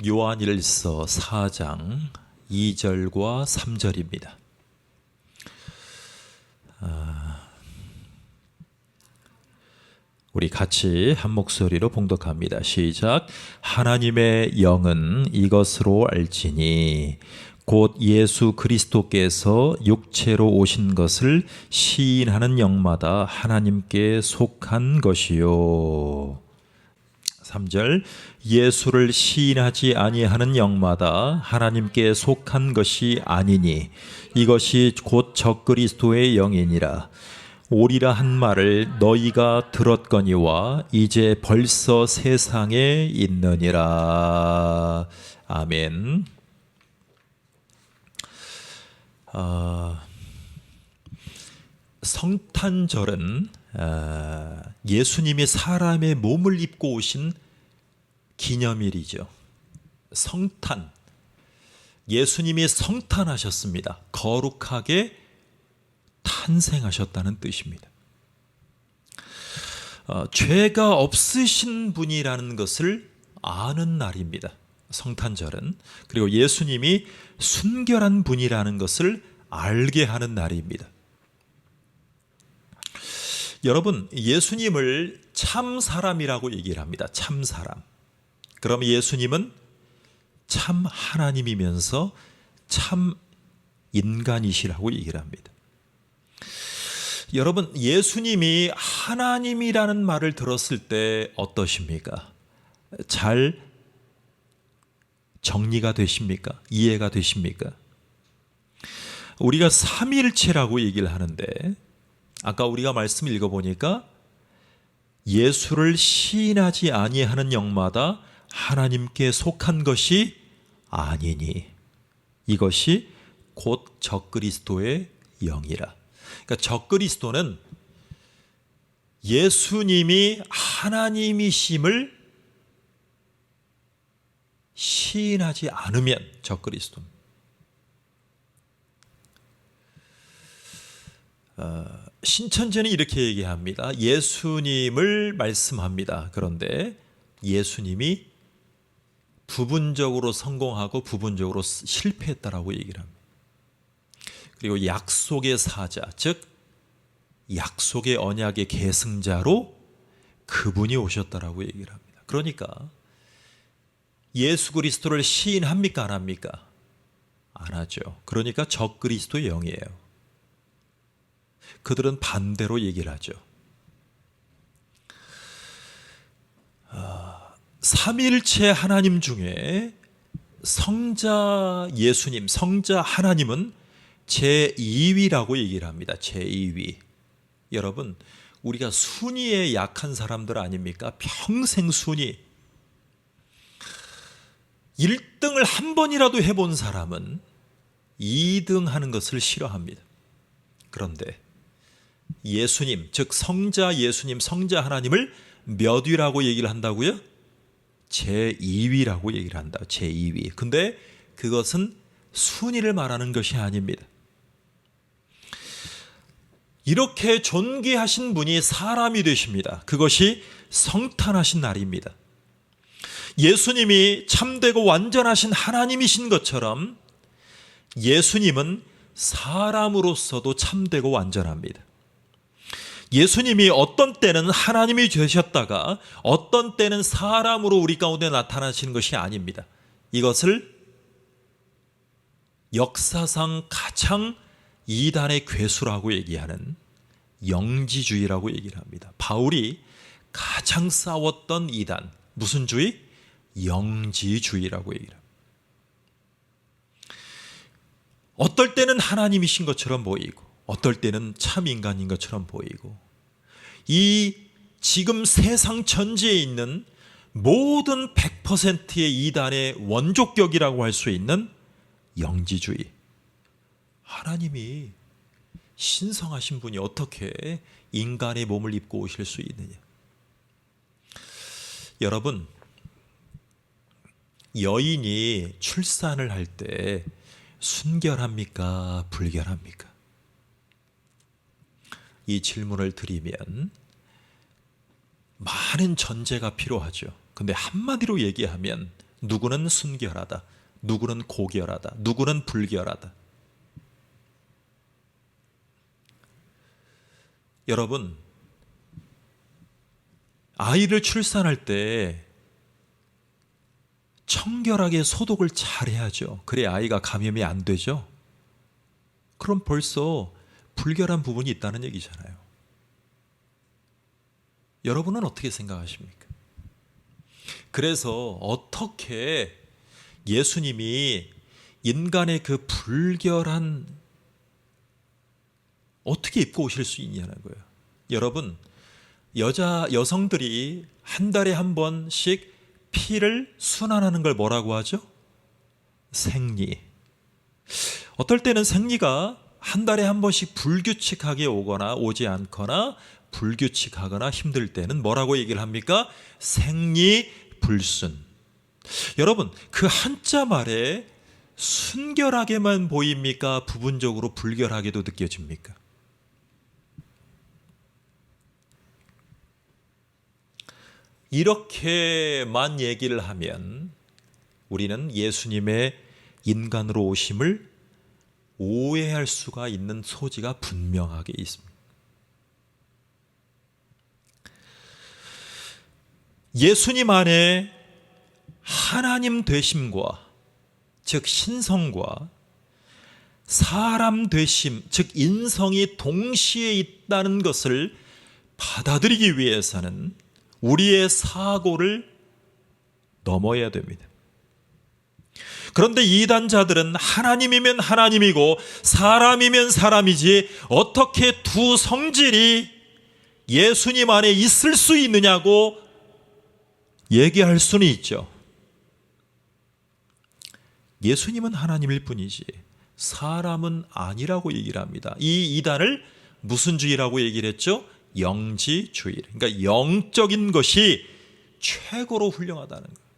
요한일서 4장 2절과 3절입니다. 우리 같이 한 목소리로 봉독합니다. 시작. 하나님의 영은 이것으로 알지니 곧 예수 그리스도께서 육체로 오신 것을 시인하는 영마다 하나님께 속한 것이요. 3절. 예수를 시인하지 아니하는 영마다 하나님께 속한 것이 아니니 이것이 곧 적그리스도의 영이니라. 오리라 한 말을 너희가 들었거니와 이제 벌써 세상에 있느니라. 아멘. 성탄절은 예수님이 사람의 몸을 입고 오신 기념일이죠. 성탄, 예수님이 성탄하셨습니다. 거룩하게 탄생하셨다는 뜻입니다. 죄가 없으신 분이라는 것을 아는 날입니다. 성탄절은. 그리고 예수님이 순결한 분이라는 것을 알게 하는 날입니다. 여러분, 예수님을 참 사람이라고 얘기를 합니다. 참 사람. 그럼 예수님은 참 하나님이면서 참 인간이시라고 얘기를 합니다. 여러분, 예수님이 하나님이라는 말을 들었을 때 어떠십니까? 잘 정리가 되십니까? 이해가 되십니까? 우리가 삼위일체라고 얘기를 하는데 아까 우리가 말씀을 읽어보니까 예수를 시인하지 아니하는 영마다 하나님께 속한 것이 아니니 이것이 곧 적그리스도의 영이라. 그러니까 적그리스도는 예수님이 하나님이심을 시인하지 않으면 적그리스도입니다. 신천지는 이렇게 얘기합니다. 예수님을 말씀합니다. 그런데 예수님이 부분적으로 성공하고 부분적으로 실패했다라고 얘기를 합니다. 그리고 약속의 사자, 즉 약속의 언약의 계승자로 그분이 오셨다라고 얘기를 합니다. 그러니까 예수 그리스도를 시인합니까? 안 합니까? 안 하죠. 그러니까 적그리스도의 영이에요. 그들은 반대로 얘기를 하죠. 삼위일체 하나님 중에 성자 예수님, 성자 하나님은 제2위라고 얘기를 합니다. 제2위. 여러분, 우리가 순위에 약한 사람들 아닙니까? 평생 순위. 1등을 한 번이라도 해본 사람은 2등 하는 것을 싫어합니다. 그런데 예수님, 즉 성자 예수님, 성자 하나님을 몇 위라고 얘기를 한다고요? 제2위라고 얘기를 한다. 제2위. 근데 그것은 순위를 말하는 것이 아닙니다. 이렇게 존귀하신 분이 사람이 되십니다. 그것이 성탄하신 날입니다. 예수님이 참되고 완전하신 하나님이신 것처럼 예수님은 사람으로서도 참되고 완전합니다. 예수님이 어떤 때는 하나님이 되셨다가 어떤 때는 사람으로 우리 가운데 나타나시는 것이 아닙니다. 이것을 역사상 가장 이단의 괴수라고 얘기하는 영지주의라고 얘기를 합니다. 바울이 가장 싸웠던 이단, 무슨 주의? 영지주의라고 얘기를 합니다. 어떨 때는 하나님이신 것처럼 보이고 어떨 때는 참 인간인 것처럼 보이고 이 지금 세상 전체에 있는 모든 100%의 이단의 원조격이라고 할 수 있는 영지주의. 하나님이 신성하신 분이 어떻게 인간의 몸을 입고 오실 수 있느냐. 여러분, 여인이 출산을 할 때 순결합니까? 불결합니까? 이 질문을 드리면 많은 전제가 필요하죠. 근데 한마디로 얘기하면 누구는 순결하다, 누구는 고결하다, 누구는 불결하다. 여러분, 아이를 출산할 때 청결하게 소독을 잘 해야죠. 그래야 아이가 감염이 안 되죠. 그럼 벌써 불결한 부분이 있다는 얘기잖아요. 여러분은 어떻게 생각하십니까? 그래서 어떻게 예수님이 인간의 그 불결한 어떻게 입고 오실 수 있냐는 거예요. 여러분, 여성들이 한 달에 한 번씩 피를 순환하는 걸 뭐라고 하죠? 생리. 어떨 때는 생리가 한 달에 한 번씩 불규칙하게 오거나 오지 않거나 불규칙하거나 힘들 때는 뭐라고 얘기를 합니까? 생리불순. 여러분, 그 한자 말에 순결하게만 보입니까? 부분적으로 불결하게도 느껴집니까? 이렇게만 얘기를 하면 우리는 예수님의 인간으로 오심을 오해할 수가 있는 소지가 분명하게 있습니다. 예수님 안에 하나님 되심과, 즉 신성과 사람 되심, 즉 인성이 동시에 있다는 것을 받아들이기 위해서는 우리의 사고를 넘어야 됩니다. 그런데 이단자들은 하나님이면 하나님이고 사람이면 사람이지 어떻게 두 성질이 예수님 안에 있을 수 있느냐고 얘기할 수는 있죠. 예수님은 하나님일 뿐이지 사람은 아니라고 얘기를 합니다. 이 이단을 무슨 주의라고 얘기를 했죠? 영지주의. 그러니까 영적인 것이 최고로 훌륭하다는 거예요.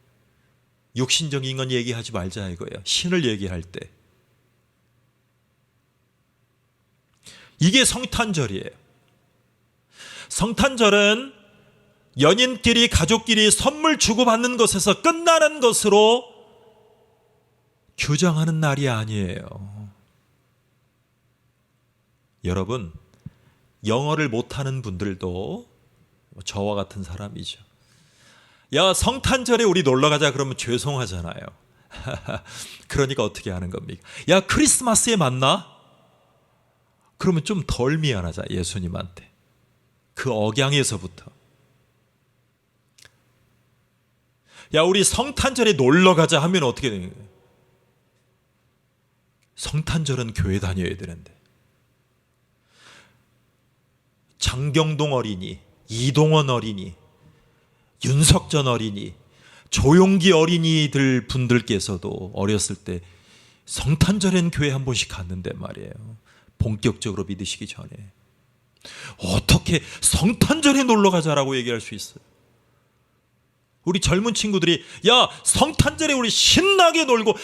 육신적인 건 얘기하지 말자 이거예요. 신을 얘기할 때. 이게 성탄절이에요. 성탄절은 연인끼리 가족끼리 선물 주고받는 것에서 끝나는 것으로 규정하는 날이 아니에요. 여러분, 영어를 못하는 분들도 저와 같은 사람이죠. 야, 성탄절에 우리 놀러가자 그러면 죄송하잖아요. 그러니까 어떻게 하는 겁니까? 야, 크리스마스에 만나? 그러면 좀 덜 미안하자, 예수님한테. 그 억양에서부터. 야, 우리 성탄절에 놀러가자 하면 어떻게 되는 거예요? 성탄절은 교회 다녀야 되는데. 장경동 어린이, 이동원 어린이, 윤석전 어린이, 조용기 어린이들 분들께서도 어렸을 때 성탄절엔 교회 한 번씩 갔는데 말이에요. 본격적으로 믿으시기 전에. 어떻게 성탄절에 놀러 가자라고 얘기할 수 있어요? 우리 젊은 친구들이 야, 성탄절에 우리 신나게 놀고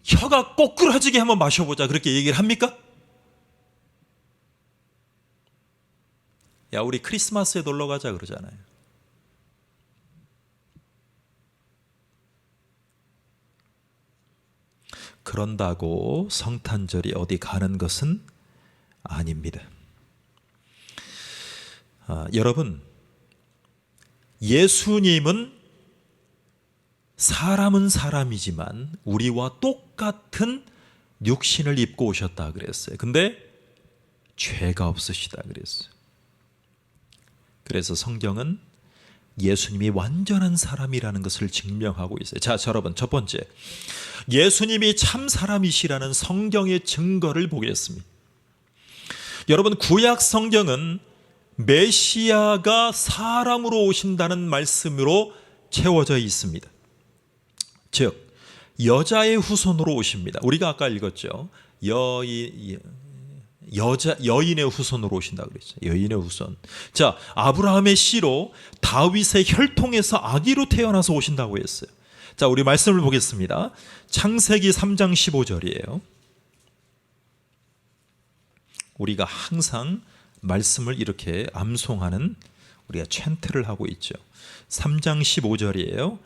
혀가 꼬꾸라지게 한번 마셔보자 그렇게 얘기를 합니까? 야, 우리 크리스마스에 놀러 가자 그러잖아요. 그런다고 성탄절이 어디 가는 것은 아닙니다. 여러분, 예수님은 사람은 사람이지만 우리와 똑같은 육신을 입고 오셨다 그랬어요. 근데 죄가 없으시다 그랬어요. 그래서 성경은 예수님이 완전한 사람이라는 것을 증명하고 있어요. 자, 여러분, 첫 번째, 예수님이 참 사람이시라는 성경의 증거를 보겠습니다. 여러분, 구약 성경은 메시아가 사람으로 오신다는 말씀으로 채워져 있습니다. 즉, 여자의 후손으로 오십니다. 우리가 아까 읽었죠. 여인의 후손으로 오신다고 그랬죠. 여인의 후손. 자, 아브라함의 씨로 다윗의 혈통에서 아기로 태어나서 오신다고 했어요. 자, 우리 말씀을 보겠습니다. 창세기 3장 15절이에요. 우리가 항상 말씀을 이렇게 암송하는 우리가 찬트를 하고 있죠. 3장 15절이에요.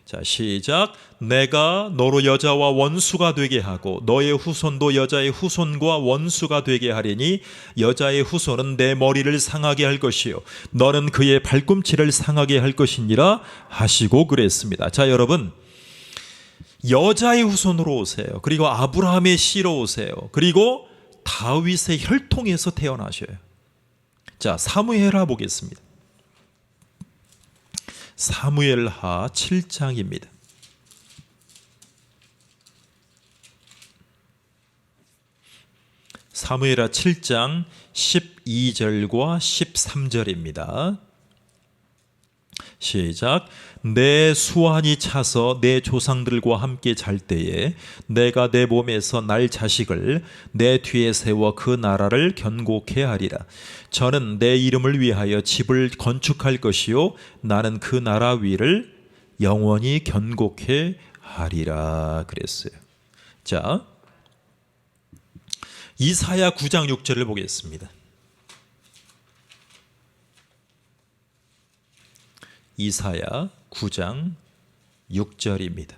자, 시작. 내가 너로 여자와 원수가 되게 하고 너의 후손도 여자의 후손과 원수가 되게 하리니 여자의 후손은 내 머리를 상하게 할 것이요 너는 그의 발꿈치를 상하게 할 것이니라 하시고 그랬습니다. 자, 여러분, 여자의 후손으로 오세요. 그리고 아브라함의 씨로 오세요. 그리고 다윗의 혈통에서 태어나셔요. 자, 사무엘하 보겠습니다. 사무엘하 7장입니다. 사무엘하 7장 12절과 13절입니다. 시작. 내 수완이 차서 내 조상들과 함께 잘 때에 내가 내 몸에서 날 자식을 내 뒤에 세워 그 나라를 견고케 하리라. 저는 내 이름을 위하여 집을 건축할 것이요 나는 그 나라 위를 영원히 견고케 하리라 그랬어요. 자, 이사야 9장 6절을 보겠습니다. 이사야 9장 6절입니다.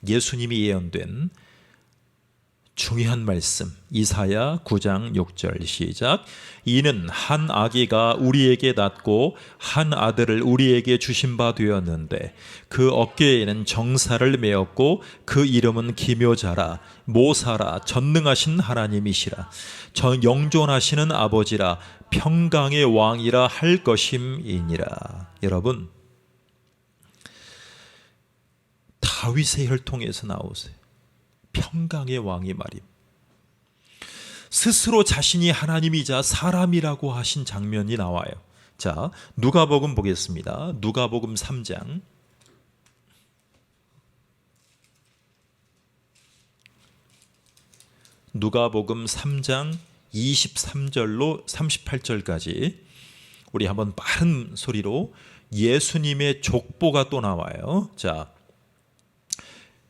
예수님이 예언된 중요한 말씀, 이사야 9장 6절 시작. 이는 한 아기가 우리에게 낳고 한 아들을 우리에게 주신 바 되었는데 그 어깨에는 정사를 메었고 그 이름은 기묘자라 모사라 전능하신 하나님이시라 영존하시는 아버지라 평강의 왕이라 할 것임이니라. 여러분, 다윗의 혈통에서 나오세요. 평강의 왕이 말입니다. 스스로 자신이 하나님이자 사람이라고 하신 장면이 나와요. 자, 누가복음 보겠습니다. 누가복음 3장 누가복음 3장 23절로 38절까지 우리 한번 빠른 소리로 예수님의 족보가 또 나와요. 자,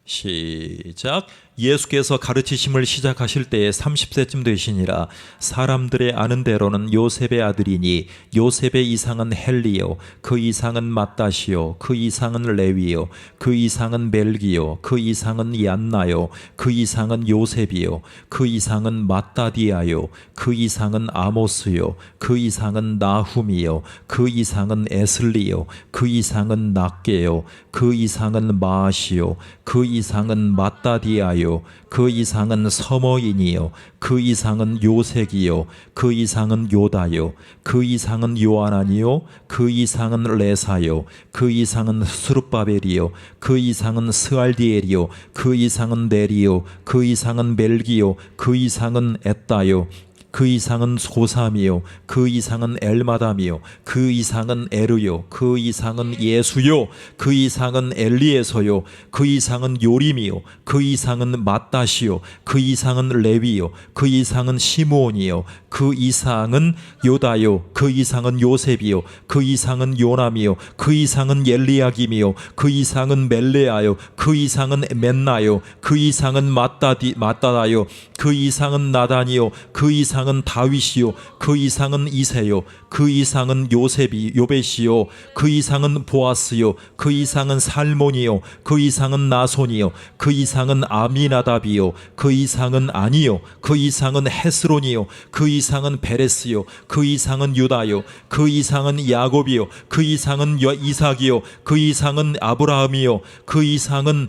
시작. 예수께서 가르치심을 시작하실 때에 30세쯤 되시니라. 사람들의 아는 대로는 요셉의 아들이니 요셉의 이상은 헬리요 그 이상은 맏다시요 그 이상은 레위요 그 이상은 멜기요 그 이상은 얀나요 그 이상은 요셉이요 그 이상은 맏다디아요 그 이상은 아모스요 그 이상은 나훔이요 그 이상은 에슬리요 그 이상은 낫게요 그 이상은 마아시요 그 이상은 맏다디아요 그 이상은 서머인이요 그 이상은 요색이요 그 이상은 요다요 그 이상은 요하나니요 그 이상은 레사요 그 이상은 스룹바벨이요 그 이상은 스알디엘이요 그 이상은 네리요 그 이상은 멜기요 그 이상은 에따요 그 이상은 소삼이요 그 이상은 엘마담이요 그 이상은 에르요 그 이상은 예수요 그 이상은 엘리에서요 그 이상은 요림이요 그 이상은 맏다시요 그 이상은 레위요 그 이상은 시므온이요 그 이상은 요다요 그 이상은 요셉이요 그 이상은 요남이요 그 이상은 엘리야김이요 그 이상은 멜레아요 그 이상은 멘나요 그 이상은 맏다다요 그 이상은 나단이요 그 이상은 다윗이요 그 이상은 이세요 그 이상은 요벳이요 그 이상은 보아스요 그 이상은 살몬이요 그 이상은 나손이요 그 이상은 아미나답이요 그 이상은 아니요 그 이상은 헤스론이요 그 이상은 베레스요 그 이상은 유다요 그 이상은 야곱이요 그 이상은 이삭이요 그 이상은 아브라함이요 그 이상은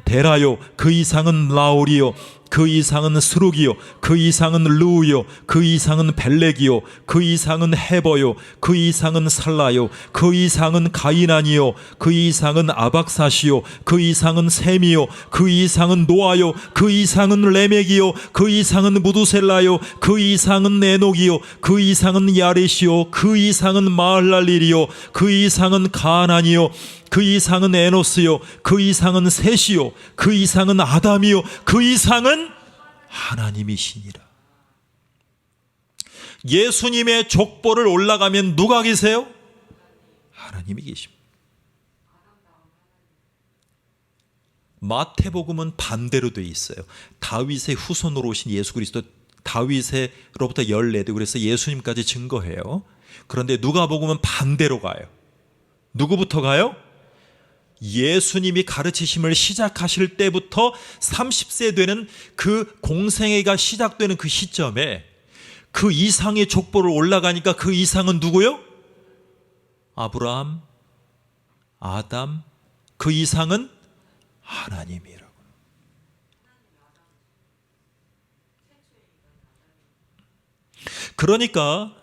데라요 그 이상은 라울이요 그 이상은 스룩이요 그 이상은 르우요 그 이상은 벨렉이요 그 이상은 헤버요 그 이상은 살라요 그 이상은 가이난이요 그 이상은 아박사시요 그 이상은 셈이요 그 이상은 노아요 그 이상은 레멕이요 그 이상은 무두셀라요 그 이상은 에녹이요 그 이상은 야렛이요 그 이상은 마할랄일이요 그 이상은 가나니요 그 이상은 에노스요 그 이상은 셋이요 그 이상은 아담이요 그 이상은 하나님이시니라. 예수님의 족보를 올라가면 누가 계세요? 하나님이 계십니다. 마태복음은 반대로 돼 있어요. 다윗의 후손으로 오신 예수 그리스도, 다윗으로부터 열내도 그래서 예수님까지 증거해요. 그런데 누가복음은 반대로 가요. 누구부터 가요? 예수님이 가르치심을 시작하실 때부터 30세 되는 그 공생애가 시작되는 그 시점에 그 이상의 족보를 올라가니까 그 이상은 누구요? 아브라함, 아담, 그 이상은 하나님이라고. 그러니까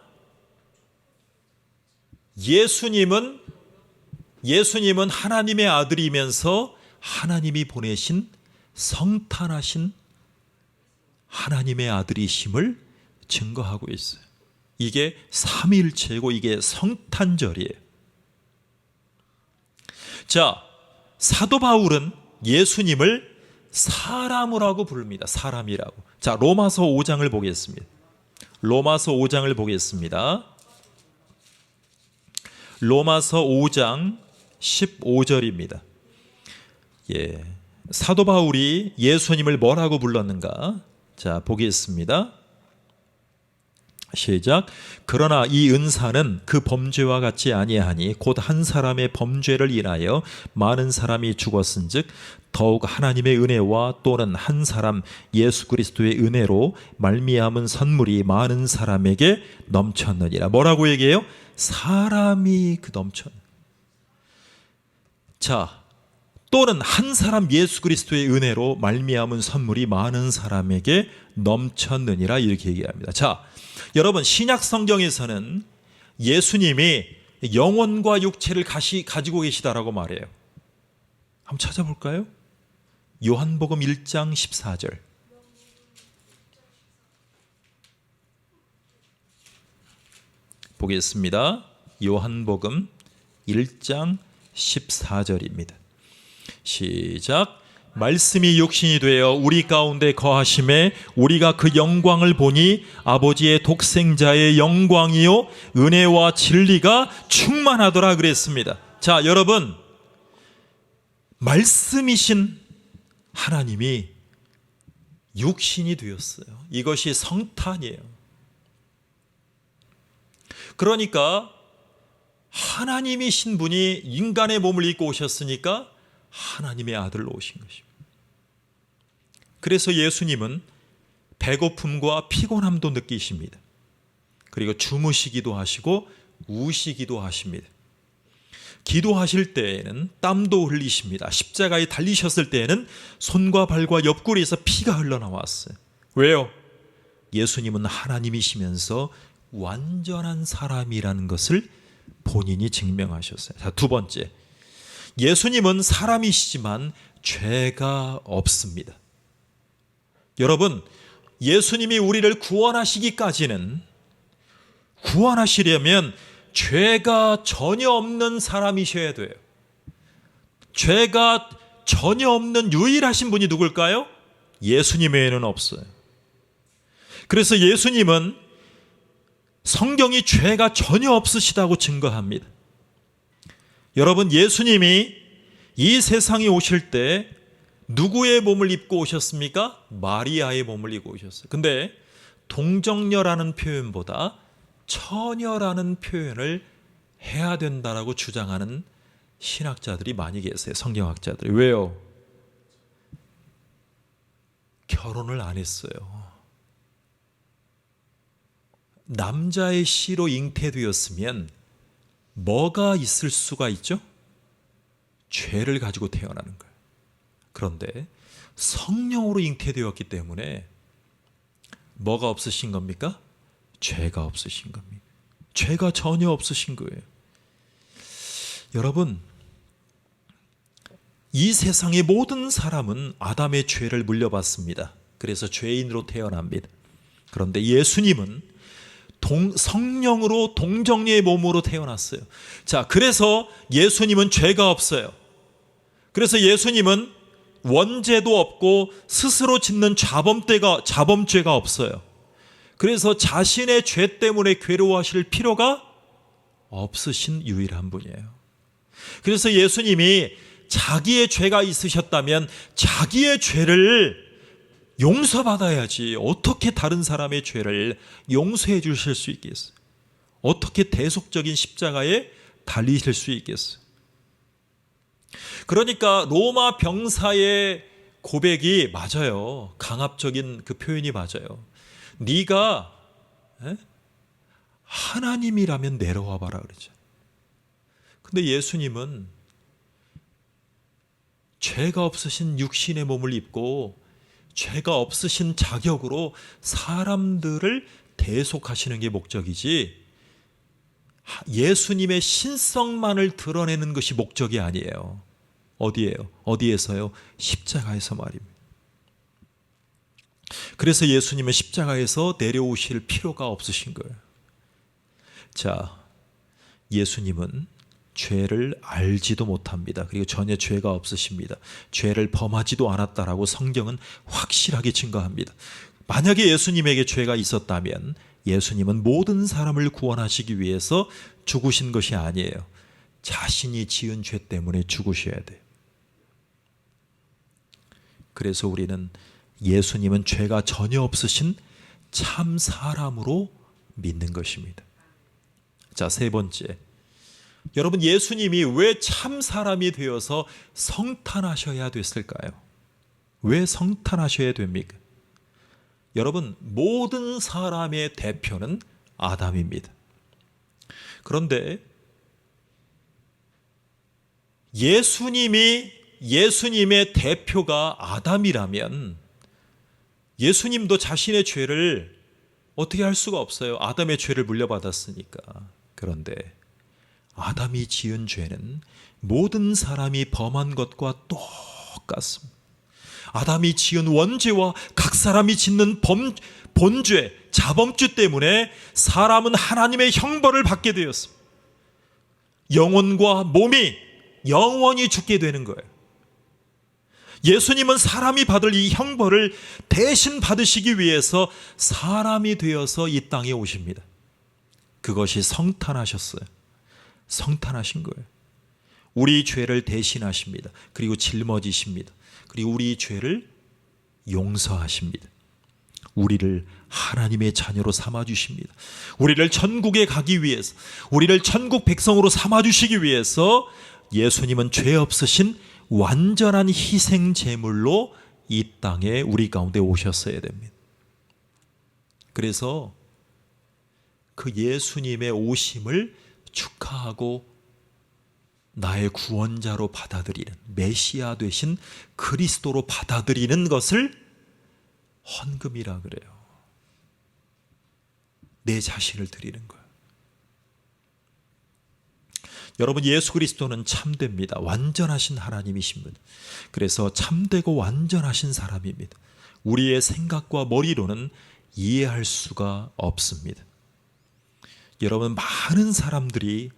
예수님은 하나님의 아들이면서 하나님이 보내신 성탄하신 하나님의 아들이심을 증거하고 있어요. 이게 삼위일체고 이게 성탄절이에요. 자, 사도 바울은 예수님을 사람이라고 부릅니다. 사람이라고. 자, 로마서 5장을 보겠습니다. 로마서 5장을 보겠습니다. 로마서 5장 15절입니다. 예. 사도 바울이 예수님을 뭐라고 불렀는가? 자, 보겠습니다. 시작. 그러나 이 은사는 그 범죄와 같지 아니하니 곧 한 사람의 범죄를 인하여 많은 사람이 죽었은즉 더욱 하나님의 은혜와 또는 한 사람 예수 그리스도의 은혜로 말미암은 선물이 많은 사람에게 넘쳤느니라. 뭐라고 얘기해요? 사람이 그 넘쳤. 자, 또는 한 사람 예수 그리스도의 은혜로 말미암은 선물이 많은 사람에게 넘쳤느니라 이렇게 얘기합니다. 자, 여러분 신약 성경에서는 예수님이 영혼과 육체를 가지고 계시다라고 말해요. 한번 찾아볼까요? 요한복음 1장 14절. 보겠습니다. 요한복음 1장 14절입니다. 시작. 말씀이 육신이 되어 우리 가운데 거하심에 우리가 그 영광을 보니 아버지의 독생자의 영광이요 은혜와 진리가 충만하더라 그랬습니다. 자, 여러분, 말씀이신 하나님이 육신이 되었어요. 이것이 성탄이에요. 그러니까 하나님이신 분이 인간의 몸을 입고 오셨으니까 하나님의 아들로 오신 것입니다. 그래서 예수님은 배고픔과 피곤함도 느끼십니다. 그리고 주무시기도 하시고 우시기도 하십니다. 기도하실 때에는 땀도 흘리십니다. 십자가에 달리셨을 때에는 손과 발과 옆구리에서 피가 흘러나왔어요. 왜요? 예수님은 하나님이시면서 완전한 사람이라는 것을 본인이 증명하셨어요. 자, 두 번째, 예수님은 사람이시지만 죄가 없습니다. 여러분, 예수님이 우리를 구원하시기까지는, 구원하시려면 죄가 전혀 없는 사람이셔야 돼요. 죄가 전혀 없는 유일하신 분이 누굴까요? 예수님 외에는 없어요. 그래서 예수님은 성경이 죄가 전혀 없으시다고 증거합니다. 여러분, 예수님이 이 세상에 오실 때 누구의 몸을 입고 오셨습니까? 마리아의 몸을 입고 오셨어요. 근데 동정녀라는 표현보다 처녀라는 표현을 해야 된다라고 주장하는 신학자들이 많이 계세요. 성경학자들이. 왜요? 결혼을 안 했어요. 남자의 씨로 잉태되었으면 뭐가 있을 수가 있죠? 죄를 가지고 태어나는 거예요. 그런데 성령으로 잉태되었기 때문에 뭐가 없으신 겁니까? 죄가 없으신 겁니다. 죄가 전혀 없으신 거예요. 여러분, 이 세상의 모든 사람은 아담의 죄를 물려받습니다. 그래서 죄인으로 태어납니다. 그런데 예수님은 성령으로 동정녀의 몸으로 태어났어요. 자, 그래서 예수님은 죄가 없어요. 그래서 예수님은 원죄도 없고 스스로 짓는 자범죄가 없어요. 그래서 자신의 죄 때문에 괴로워하실 필요가 없으신 유일한 분이에요. 그래서 예수님이 자기의 죄가 있으셨다면 자기의 죄를 용서받아야지 어떻게 다른 사람의 죄를 용서해 주실 수 있겠어요? 어떻게 대속적인 십자가에 달리실 수 있겠어요? 그러니까 로마 병사의 고백이 맞아요. 강압적인 그 표현이 맞아요. 네가 하나님이라면 내려와 봐라 그러죠. 근데 예수님은 죄가 없으신 육신의 몸을 입고 죄가 없으신 자격으로 사람들을 대속하시는 게 목적이지 예수님의 신성만을 드러내는 것이 목적이 아니에요. 어디에요? 어디에서요? 십자가에서 말입니다. 그래서 예수님은 십자가에서 내려오실 필요가 없으신 거예요. 자, 예수님은 죄를 알지도 못합니다. 그리고 전혀 죄가 없으십니다. 죄를 범하지도 않았다라고 성경은 확실하게 증거합니다. 만약에 예수님에게 죄가 있었다면 예수님은 모든 사람을 구원하시기 위해서 죽으신 것이 아니에요. 자신이 지은 죄 때문에 죽으셔야 돼요. 그래서 우리는 예수님은 죄가 전혀 없으신 참 사람으로 믿는 것입니다. 자, 세 번째. 여러분, 예수님이 왜 참 사람이 되어서 성탄하셔야 됐을까요? 왜 성탄하셔야 됩니까? 여러분, 모든 사람의 대표는 아담입니다. 그런데 예수님의 대표가 아담이라면 예수님도 자신의 죄를 어떻게 할 수가 없어요. 아담의 죄를 물려받았으니까. 그런데 아담이 지은 죄는 모든 사람이 범한 것과 똑같습니다. 아담이 지은 원죄와 각 사람이 짓는 본죄, 자범죄 때문에 사람은 하나님의 형벌을 받게 되었습니다. 영혼과 몸이 영원히 죽게 되는 거예요. 예수님은 사람이 받을 이 형벌을 대신 받으시기 위해서 사람이 되어서 이 땅에 오십니다. 그것이 성탄하셨어요. 성탄하신 거예요. 우리 죄를 대신하십니다. 그리고 짊어지십니다. 그리고 우리 죄를 용서하십니다. 우리를 하나님의 자녀로 삼아주십니다. 우리를 천국에 가기 위해서, 우리를 천국 백성으로 삼아주시기 위해서 예수님은 죄 없으신 완전한 희생 제물로 이 땅에 우리 가운데 오셨어야 됩니다. 그래서 그 예수님의 오심을 축하하고 나의 구원자로 받아들이는, 메시아 되신 그리스도로 받아들이는 것을 헌금이라 그래요. 내 자신을 드리는 거예요. 여러분, 예수 그리스도는 참됩니다. 완전하신 하나님이십니다. 그래서 참되고 완전하신 사람입니다. 우리의 생각과 머리로는 이해할 수가 없습니다. 여러분, 많은 사람들이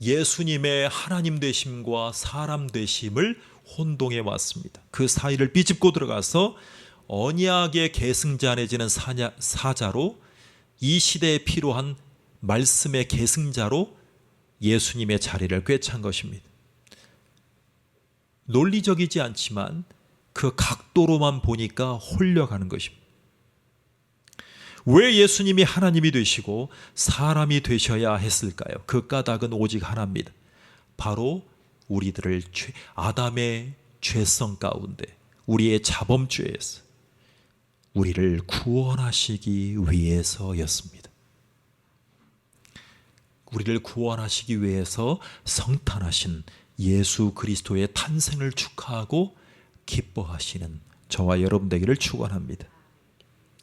예수님의 하나님 되심과 사람 되심을 혼동해 왔습니다. 그 사이를 비집고 들어가서 언약의 계승자 내지는 사자로, 이 시대에 필요한 말씀의 계승자로 예수님의 자리를 꿰찬 것입니다. 논리적이지 않지만 그 각도로만 보니까 홀려가는 것입니다. 왜 예수님이 하나님이 되시고 사람이 되셔야 했을까요? 그 까닭은 오직 하나입니다. 바로 우리들을 아담의 죄성 가운데, 우리의 자범죄에서 우리를 구원하시기 위해서였습니다. 우리를 구원하시기 위해서 성탄하신 예수 그리스도의 탄생을 축하하고 기뻐하시는 저와 여러분 되기를 축원합니다.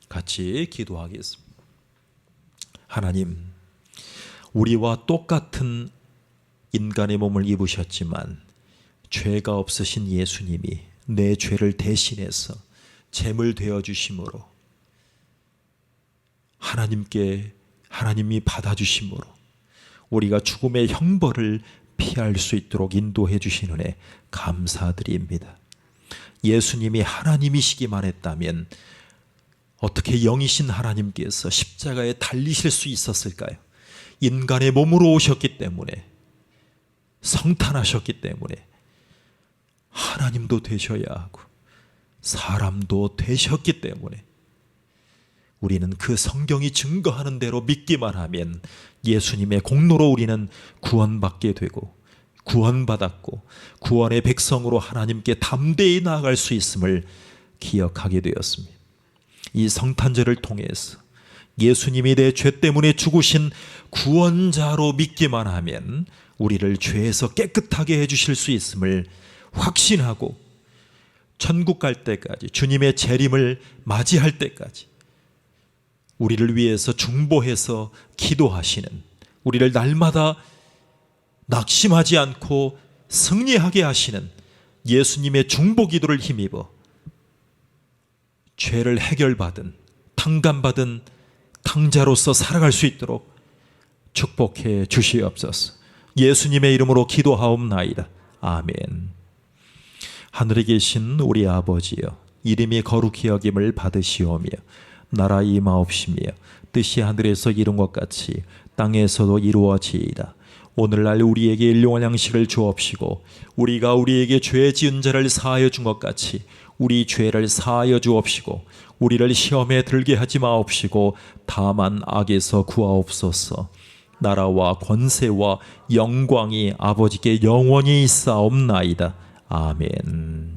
같이 기도하겠습니다. 하나님, 우리와 똑같은 인간의 몸을 입으셨지만 죄가 없으신 예수님이 내 죄를 대신해서 제물 되어 주심으로, 하나님이 받아주심으로 우리가 죽음의 형벌을 피할 수 있도록 인도해 주신 은혜 감사드립니다. 예수님이 하나님이시기만 했다면 어떻게 영이신 하나님께서 십자가에 달리실 수 있었을까요? 인간의 몸으로 오셨기 때문에, 성탄하셨기 때문에 하나님도 되셔야 하고 사람도 되셨기 때문에 우리는 그 성경이 증거하는 대로 믿기만 하면 예수님의 공로로 우리는 구원받게 되고 구원받았고 구원의 백성으로 하나님께 담대히 나아갈 수 있음을 기억하게 되었습니다. 이 성탄절을 통해서 예수님이 내 죄 때문에 죽으신 구원자로 믿기만 하면 우리를 죄에서 깨끗하게 해주실 수 있음을 확신하고 천국 갈 때까지, 주님의 재림을 맞이할 때까지 우리를 위해서 중보해서 기도하시는, 우리를 날마다 낙심하지 않고 승리하게 하시는 예수님의 중보 기도를 힘입어 죄를 해결받은, 탕감받은 탕자로서 살아갈 수 있도록 축복해 주시옵소서. 예수님의 이름으로 기도하옵나이다. 아멘. 하늘에 계신 우리 아버지여, 이름이 거룩히 여김을 받으시오며 나라 임하옵시며 뜻이 하늘에서 이룬 것 같이 땅에서도 이루어지이다. 오늘날 우리에게 일용할 양식을 주옵시고 우리가 우리에게 죄 지은 자를 사하여 준 것 같이 우리 죄를 사하여 주옵시고 우리를 시험에 들게 하지 마옵시고 다만 악에서 구하옵소서. 나라와 권세와 영광이 아버지께 영원히 있사옵나이다. 아멘.